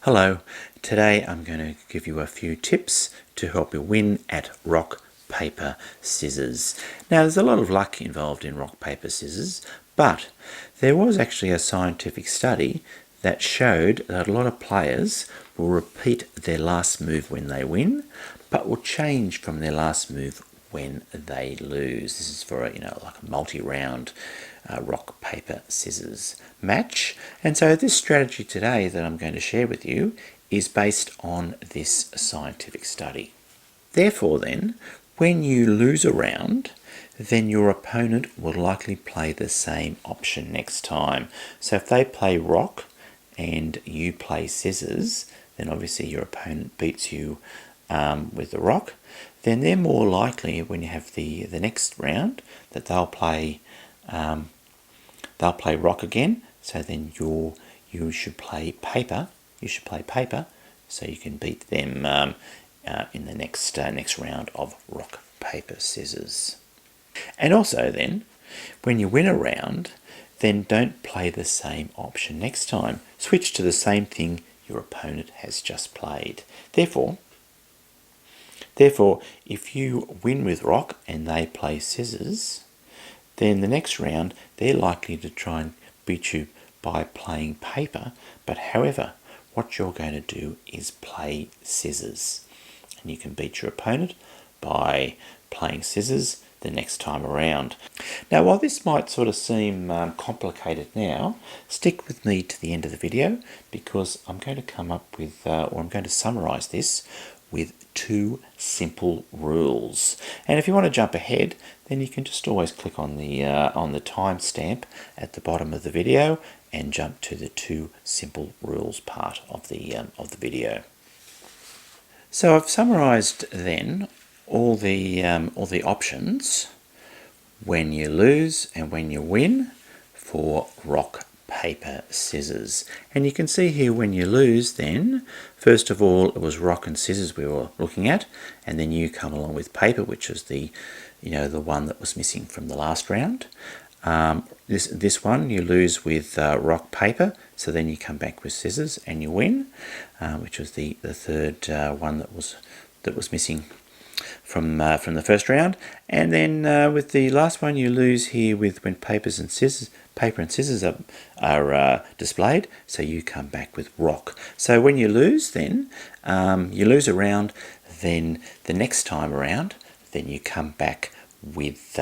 Hello, today I'm going to give you a few tips to help you win at rock, paper, scissors. Now there's a lot of luck involved in rock, paper, scissors, but there was actually a scientific study that showed that a lot of players will repeat their last move when they win, but will change from their last move when they lose. This is for like a multi-round rock, paper, scissors match. And so this strategy today that I'm going to share with you is based on this scientific study. Therefore then, when you lose a round, then your opponent will likely play the same option next time. So if they play rock and you play scissors, then obviously your opponent beats you with the rock. Then they're more likely, when you have the next round, that they'll play rock again. So then you should play paper. You should play paper, so you can beat them in the next round of rock, paper, scissors. And also then, when you win a round, then don't play the same option next time. Switch to the same thing your opponent has just played. Therefore, if you win with rock and they play scissors, then the next round they're likely to try and beat you by playing paper. But however, what you're going to do is play scissors. And you can beat your opponent by playing scissors the next time around. Now, while this might sort of seem complicated now, stick with me to the end of the video, because I'm going to come up with, or I'm going to summarize this with 2 simple rules. And if you want to jump ahead, then you can just always click on the timestamp at the bottom of the video and jump to the 2 simple rules part of the video. So I've summarized then all the options when you lose and when you win for rock, paper, scissors. And you can see here when you lose, then first of all it was rock and scissors we were looking at, and then you come along with paper, which was the one that was missing from the last round. This one you lose with rock, paper, so then you come back with scissors and you win, which was the third one that was missing from the first round. And then with the last one you lose here with when paper and scissors are displayed, so you come back with rock. So when you lose, then you lose a round, then the next time around, then you come back with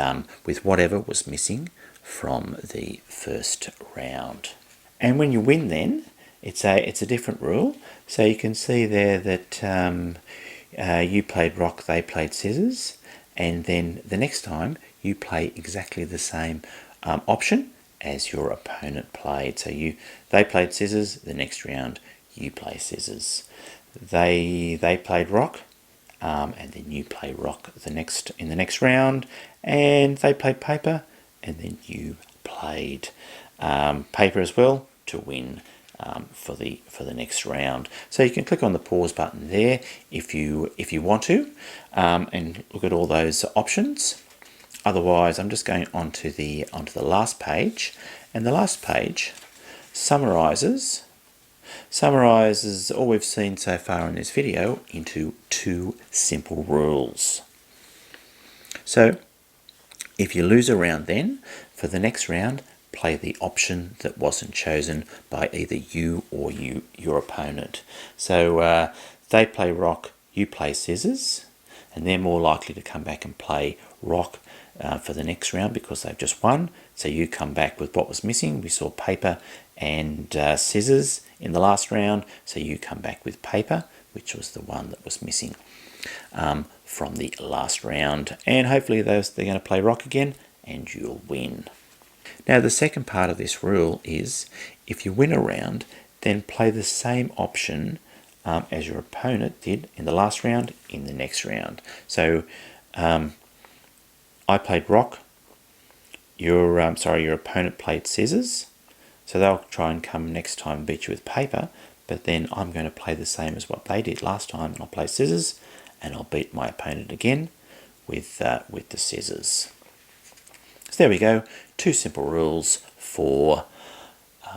whatever was missing from the first round. And when you win, then it's a different rule. So you can see there that you played rock, they played scissors, and then the next time you play exactly the same option as your opponent played. So they played scissors, the next round you play scissors. They played rock, and then you play rock in the next round, and they played paper, and then you played paper as well to win for the next round. So you can click on the pause button there if you want to, and look at all those options. Otherwise, I'm just going onto the last page, and the last page summarizes all we've seen so far in this video into 2 simple rules. So if you lose a round, then for the next round play the option that wasn't chosen by either you or your opponent. So they play rock, you play scissors, and they're more likely to come back and play rock for the next round because they've just won. So you come back with what was missing. We saw paper and scissors in the last round, so you come back with paper, which was the one that was missing from the last round. And hopefully they're going to play rock again and you'll win. Now the second part of this rule is, if you win a round, then play the same option as your opponent did in the last round in the next round. So I played rock, your opponent played scissors, so they'll try and come next time and beat you with paper, but then I'm going to play the same as what they did last time, and I'll play scissors and I'll beat my opponent again with the scissors. So there we go, 2 simple rules for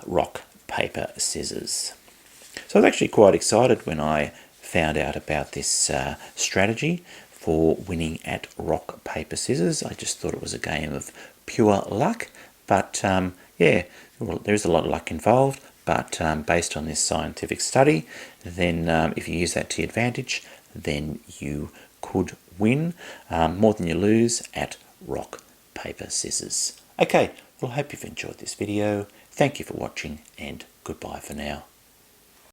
rock, paper, scissors. So I was actually quite excited when I found out about this strategy for winning at rock, paper, scissors. I just thought it was a game of pure luck, but yeah, well, there's a lot of luck involved, but based on this scientific study, then if you use that to your advantage, then you could win more than you lose at rock, paper, scissors. Okay, well, I hope you've enjoyed this video. Thank you for watching, and goodbye for now.